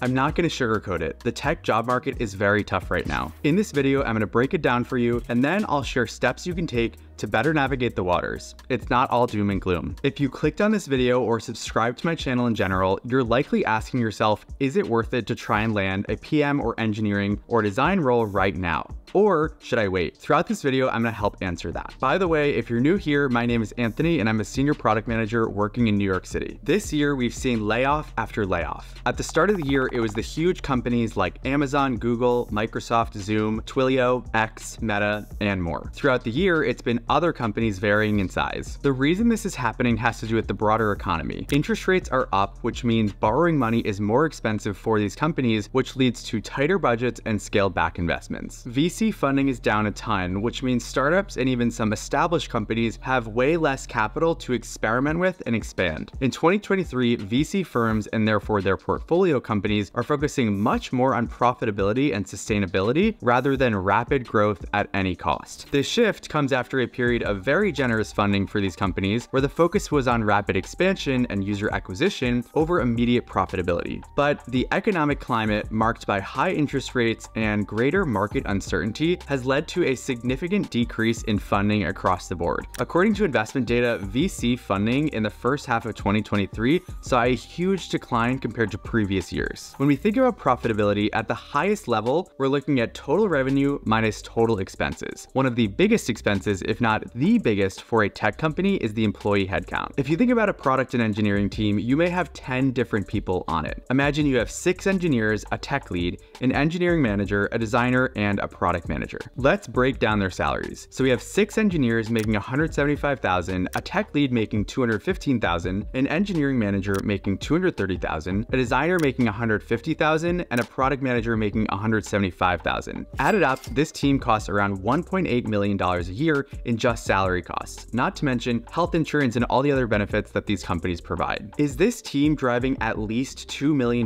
I'm not going to sugarcoat it. The tech job market is very tough right now. In this video, I'm going to break it down for you, and then I'll share steps you can take to better navigate the waters. It's not all doom and gloom. If you clicked on this video or subscribed to my channel in general, you're likely asking yourself, is it worth it to try and land a PM or engineering or design role right now? Or should I wait? Throughout this video, I'm gonna help answer that. By the way, if you're new here, my name is Anthony and I'm a senior product manager working in New York City. This year, we've seen layoff after layoff. At the start of the year, it was the huge companies like Amazon, Google, Microsoft, Zoom, Twilio, X, Meta, and more. Throughout the year, it's been other companies varying in size. The reason this is happening has to do with the broader economy. Interest rates are up, which means borrowing money is more expensive for these companies, which leads to tighter budgets and scaled back investments. VC funding is down a ton, which means startups and even some established companies have way less capital to experiment with and expand. In 2023, VC firms and therefore their portfolio companies are focusing much more on profitability and sustainability rather than rapid growth at any cost. This shift comes after a period of very generous funding for these companies where the focus was on rapid expansion and user acquisition over immediate profitability. But the economic climate marked by high interest rates and greater market uncertainty has led to a significant decrease in funding across the board. According to investment data, VC funding in the first half of 2023 saw a huge decline compared to previous years. When we think about profitability at the highest level, we're looking at total revenue minus total expenses. One of the biggest expenses, if not the biggest for a tech company, is the employee headcount. If you think about a product and engineering team, you may have 10 different people on it. Imagine you have 6 engineers, a tech lead, an engineering manager, a designer, and a product manager. Let's break down their salaries. So we have 6 engineers making $175,000, a tech lead making $215,000, an engineering manager making $230,000, a designer making $150,000, and a product manager making $175,000. Added up, this team costs around $1.8 million a year in just salary costs, not to mention health insurance and all the other benefits that these companies provide. Is this team driving at least $2 million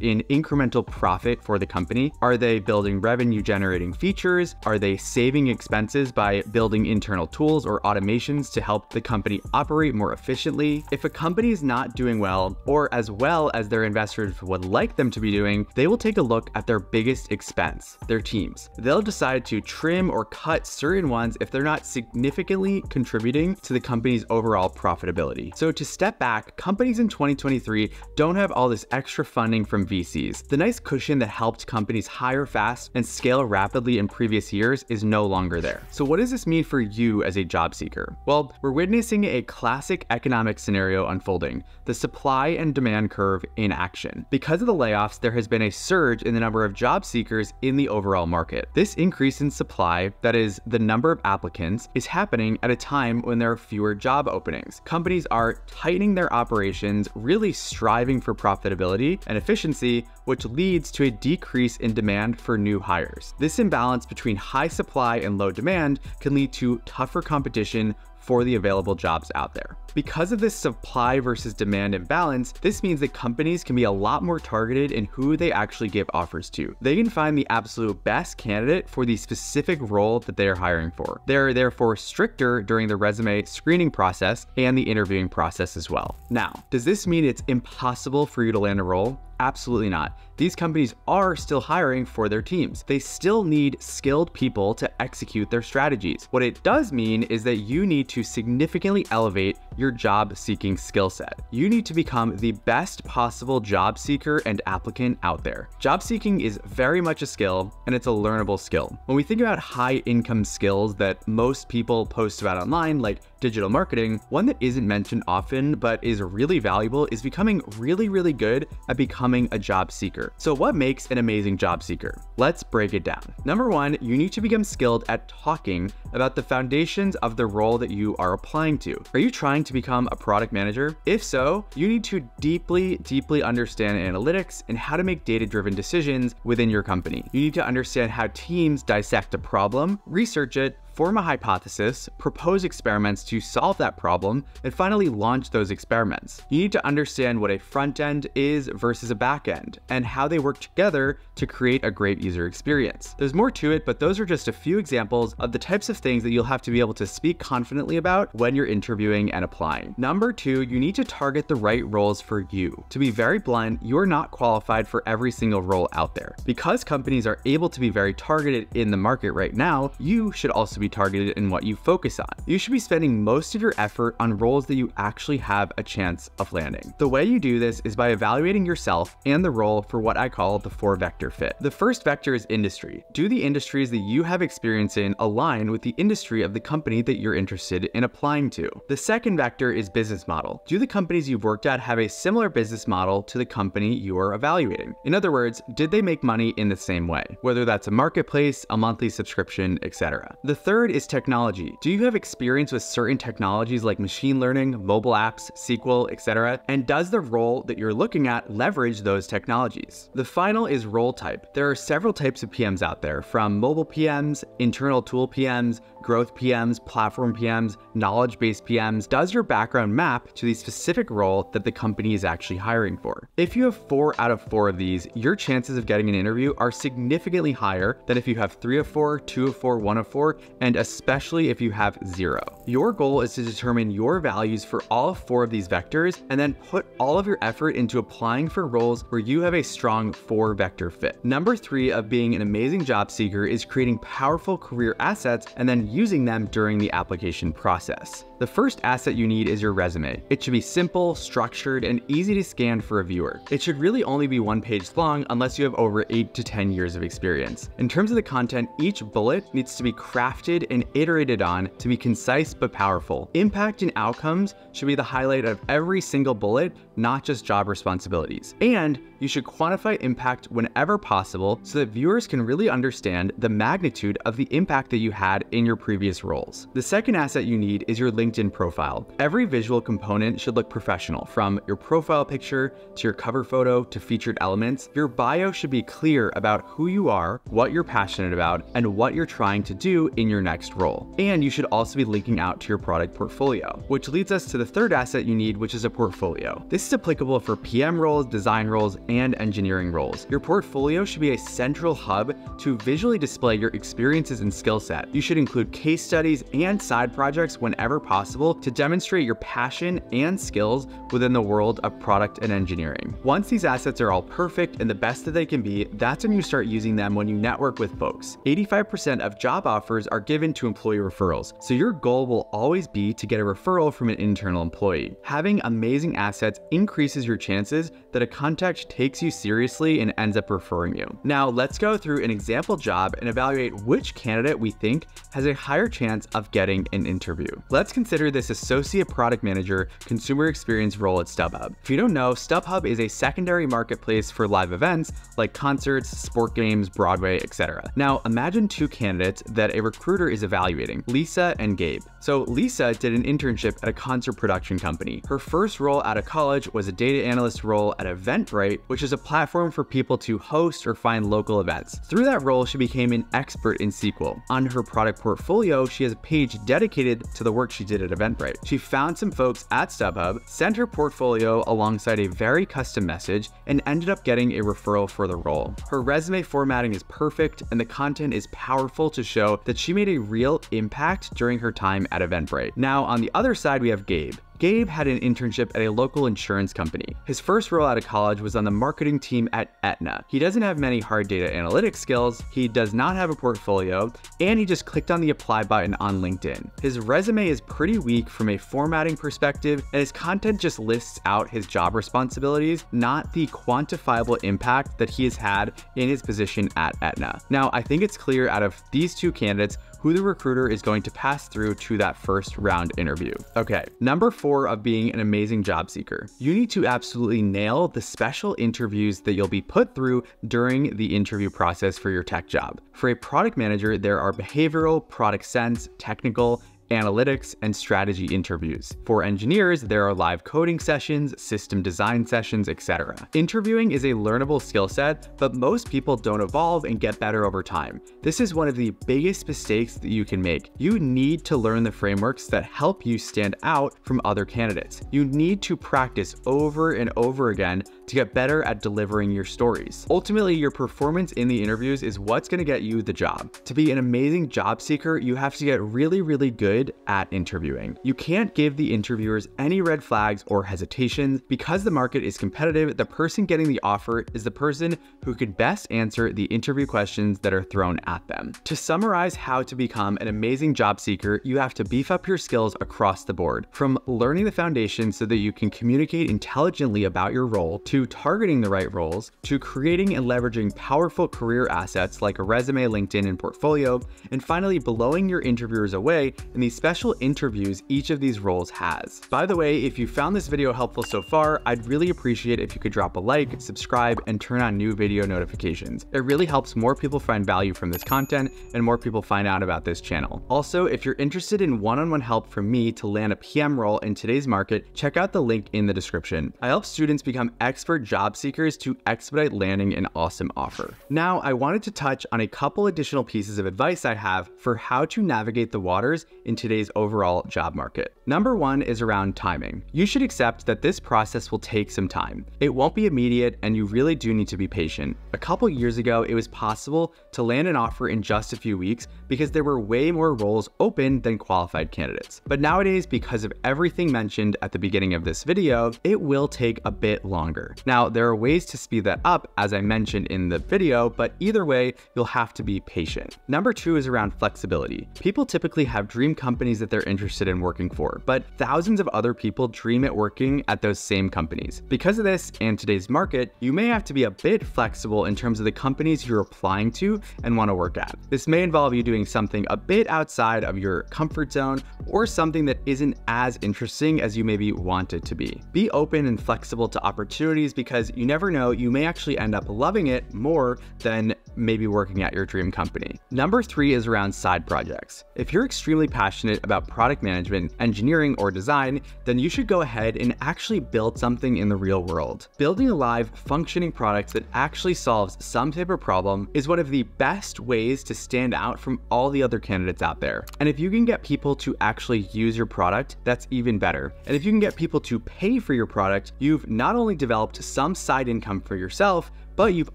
in incremental profit for the company? Are they building revenue generating features? Are they saving expenses by building internal tools or automations to help the company operate more efficiently? If a company is not doing well, or as well as their investors would like them to be doing, they will take a look at their biggest expense, their teams. They'll decide to trim or cut certain ones if they're not significantly contributing to the company's overall profitability. So to step back, companies in 2023 don't have all this extra funding from VCs. The nice cushion that helped companies hire fast and scale rapidly in previous years is no longer there. So what does this mean for you as a job seeker? Well, we're witnessing a classic economic scenario unfolding, the supply and demand curve in action. Because of the layoffs, there has been a surge in the number of job seekers in the overall market. This increase in supply, that is the number of applicants, is happening at a time when there are fewer job openings. Companies are tightening their operations, really striving for profitability and efficiency, which leads to a decrease in demand for new hires. This imbalance between high supply and low demand can lead to tougher competition for the available jobs out there. Because of this supply versus demand imbalance, this means that companies can be a lot more targeted in who they actually give offers to. They can find the absolute best candidate for the specific role that they are hiring for. They're therefore stricter during the resume screening process and the interviewing process as well. Now, does this mean it's impossible for you to land a role? Absolutely not. These companies are still hiring for their teams. They still need skilled people to execute their strategies. What it does mean is that you need to significantly elevate your job seeking skill set. You need to become the best possible job seeker and applicant out there. Job seeking is very much a skill, and it's a learnable skill. When we think about high income skills that most people post about online, like digital marketing, one that isn't mentioned often but is really valuable is becoming really good at becoming a job seeker. So what makes an amazing job seeker? Let's break it down. Number 1, you need to become skilled at talking about the foundations of the role that you are applying to. Are you trying to become a product manager? If so, you need to deeply understand analytics and how to make data-driven decisions within your company. You need to understand how teams dissect a problem, research it, form a hypothesis, propose experiments to solve that problem, and finally launch those experiments. You need to understand what a front end is versus a back end, and how they work together to create a great user experience. There's more to it, but those are just a few examples of the types of things that you'll have to be able to speak confidently about when you're interviewing and applying. Number 2, you need to target the right roles for you. To be very blunt, you're not qualified for every single role out there. Because companies are able to be very targeted in the market right now, you should also be targeted in what you focus on. You should be spending most of your effort on roles that you actually have a chance of landing. The way you do this is by evaluating yourself and the role for what I call the 4-vector fit. The first vector is industry. Do the industries that you have experience in align with the industry of the company that you're interested in applying to? The second vector is business model. Do the companies you've worked at have a similar business model to the company you are evaluating? In other words, did they make money in the same way? Whether that's a marketplace, a monthly subscription, etc. The third is technology. Do you have experience with certain technologies like machine learning, mobile apps, SQL, etc.? And does the role that you're looking at leverage those technologies? The final is role type. There are several types of PMs out there, from mobile PMs, internal tool PMs, growth PMs, platform PMs, knowledge-based PMs. Does your background map to the specific role that the company is actually hiring for? If you have 4 out of 4 of these, your chances of getting an interview are significantly higher than if you have 3 of 4, 2 of 4, 1 of 4, and especially if you have 0. Your goal is to determine your values for all 4 of these vectors and then put all of your effort into applying for roles where you have a strong 4-vector fit. Number 3 of being an amazing job seeker is creating powerful career assets and then using them during the application process. The first asset you need is your resume. It should be simple, structured, and easy to scan for a viewer. It should really only be 1 page long unless you have over 8 to 10 years of experience. In terms of the content, each bullet needs to be crafted and iterated on to be concise but powerful. Impact and outcomes should be the highlight of every single bullet, not just job responsibilities. And you should quantify impact whenever possible so that viewers can really understand the magnitude of the impact that you had in your previous roles. The second asset you need is your LinkedIn profile. Every visual component should look professional, from your profile picture to your cover photo to featured elements. Your bio should be clear about who you are, what you're passionate about, and what you're trying to do in your next role. And you should also be linking out to your product portfolio, which leads us to the third asset you need, which is a portfolio. This is applicable for PM roles, design roles, and engineering roles. Your portfolio should be a central hub to visually display your experiences and skill set. You should include case studies and side projects whenever possible to demonstrate your passion and skills within the world of product and engineering. Once these assets are all perfect and the best that they can be, that's when you start using them when you network with folks. 85% of job offers are given to employee referrals, so your goal will always be to get a referral from an internal employee. Having amazing assets increases your chances that a contact takes you seriously and ends up referring you. Now let's go through an example job and evaluate which candidate we think has a higher chance of getting an interview. Let's consider this Associate Product Manager Consumer Experience role at StubHub. If you don't know, StubHub is a secondary marketplace for live events like concerts, sport games, Broadway, etc. Now imagine 2 candidates that a recruiter is evaluating, Lisa and Gabe. So Lisa did an internship at a concert production company. Her first role out of college was a data analyst role at Eventbrite, which is a platform for people to host or find local events. Through that role, she became an expert in SQL. On her product portfolio, she has a page dedicated to the work she did at Eventbrite. She found some folks at StubHub, sent her portfolio alongside a very custom message, and ended up getting a referral for the role. Her resume formatting is perfect, and the content is powerful to show that she made a real impact during her time at Eventbrite. Now, on the other side, we have Gabe. Gabe had an internship at a local insurance company. His first role out of college was on the marketing team at Aetna. He doesn't have many hard data analytics skills, he does not have a portfolio, and he just clicked on the apply button on LinkedIn. His resume is pretty weak from a formatting perspective, and his content just lists out his job responsibilities, not the quantifiable impact that he has had in his position at Aetna. Now, I think it's clear out of these 2 candidates who the recruiter is going to pass through to that first round interview. Okay, number 4 of being an amazing job seeker. You need to absolutely nail the special interviews that you'll be put through during the interview process for your tech job. For a product manager, there are behavioral, product sense, technical, analytics, and strategy interviews. For engineers, there are live coding sessions, system design sessions, etc. Interviewing is a learnable skill set, but most people don't evolve and get better over time. This is one of the biggest mistakes that you can make. You need to learn the frameworks that help you stand out from other candidates. You need to practice over and over again to get better at delivering your stories. Ultimately, your performance in the interviews is what's going to get you the job. To be an amazing job seeker, you have to get really, really good at interviewing. You can't give the interviewers any red flags or hesitations. Because the market is competitive, the person getting the offer is the person who could best answer the interview questions that are thrown at them. To summarize how to become an amazing job seeker, you have to beef up your skills across the board, from learning the foundation so that you can communicate intelligently about your role, to targeting the right roles, to creating and leveraging powerful career assets like a resume, LinkedIn, and portfolio, and finally blowing your interviewers away in the special interviews each of these roles has. By the way, if you found this video helpful so far, I'd really appreciate if you could drop a like, subscribe, and turn on new video notifications. It really helps more people find value from this content and more people find out about this channel. Also, if you're interested in one-on-one help from me to land a PM role in today's market, check out the link in the description. I help students become expert job seekers to expedite landing an awesome offer. Now, I wanted to touch on a couple additional pieces of advice I have for how to navigate the waters in today's overall job market. Number one is around timing. You should accept that this process will take some time. It won't be immediate, and you really do need to be patient. A couple years ago, it was possible to land an offer in just a few weeks because there were way more roles open than qualified candidates. But nowadays, because of everything mentioned at the beginning of this video, it will take a bit longer. Now, there are ways to speed that up, as I mentioned in the video, but either way, you'll have to be patient. Number two is around flexibility. People typically have dream companies that they're interested in working for, but thousands of other people dream at working at those same companies. Because of this and today's market, you may have to be a bit flexible in terms of the companies you're applying to and want to work at. This may involve you doing something a bit outside of your comfort zone or something that isn't as interesting as you maybe want it to be. Be open and flexible to opportunities because you never know, you may actually end up loving it more than maybe working at your dream company. Number three is around side projects. If you're extremely passionate about product management, engineering, or design, then you should go ahead and actually build something in the real world. Building a live, functioning product that actually solves some type of problem is one of the best ways to stand out from all the other candidates out there. And if you can get people to actually use your product, that's even better. And if you can get people to pay for your product, you've not only developed some side income for yourself, but you've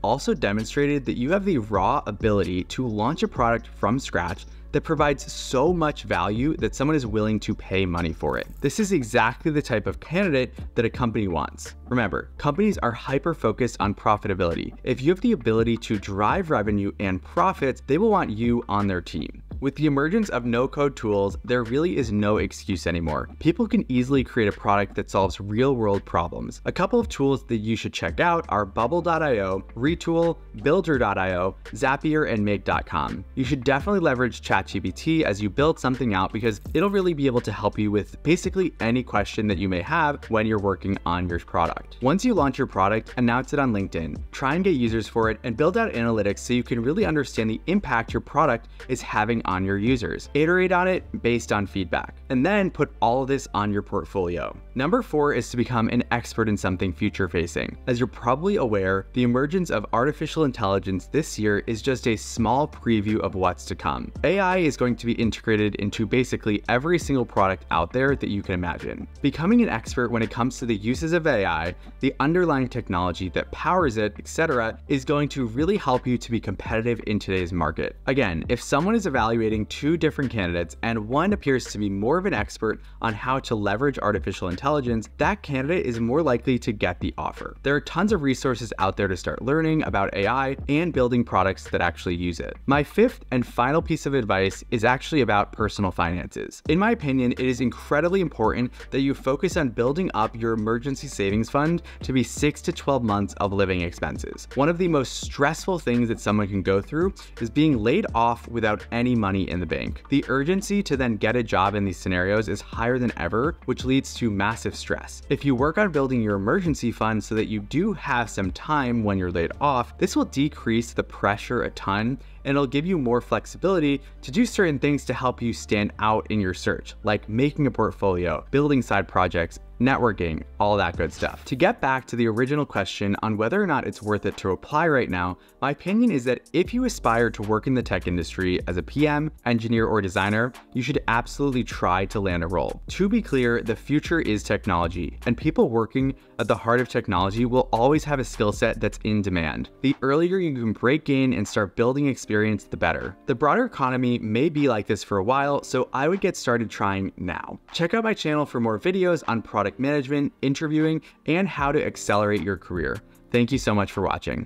also demonstrated that you have the raw ability to launch a product from scratch that provides so much value that someone is willing to pay money for it. This is exactly the type of candidate that a company wants. Remember, companies are hyper-focused on profitability. If you have the ability to drive revenue and profits, they will want you on their team. With the emergence of no-code tools, there really is no excuse anymore. People can easily create a product that solves real-world problems. A couple of tools that you should check out are Bubble.io, Retool, Builder.io, Zapier, and Make.com. You should definitely leverage ChatGPT as you build something out because it'll really be able to help you with basically any question that you may have when you're working on your product. Once you launch your product, announce it on LinkedIn, try and get users for it, and build out analytics so you can really understand the impact your product is having on your users. Iterate on it based on feedback, and then put all of this on your portfolio. Number four is to become an expert in something future-facing. As you're probably aware, the emergence of artificial intelligence this year is just a small preview of what's to come. AI is going to be integrated into basically every single product out there that you can imagine. Becoming an expert when it comes to the uses of AI, the underlying technology that powers it, etc., is going to really help you to be competitive in today's market. Again, if someone is evaluating two different candidates and one appears to be more of an expert on how to leverage artificial intelligence, that candidate is more likely to get the offer. There are tons of resources out there to start learning about AI and building products that actually use it. My fifth and final piece of advice is actually about personal finances. In my opinion, it is incredibly important that you focus on building up your emergency savings fund to be 6 to 12 months of living expenses. One of the most stressful things that someone can go through is being laid off without any money money in the bank. The urgency to then get a job in these scenarios is higher than ever, which leads to massive stress. If you work on building your emergency fund so that you do have some time when you're laid off, this will decrease the pressure a ton, and it'll give you more flexibility to do certain things to help you stand out in your search, like making a portfolio, building side projects, networking, all that good stuff. To get back to the original question on whether or not it's worth it to apply right now, my opinion is that if you aspire to work in the tech industry as a PM, engineer, or designer, you should absolutely try to land a role. To be clear, the future is technology, and people working at the heart of technology will always have a skill set that's in demand. The earlier you can break in and start building experience, the better. The broader economy may be like this for a while, so I would get started trying now. Check out my channel for more videos on product management, interviewing, and how to accelerate your career. Thank you so much for watching.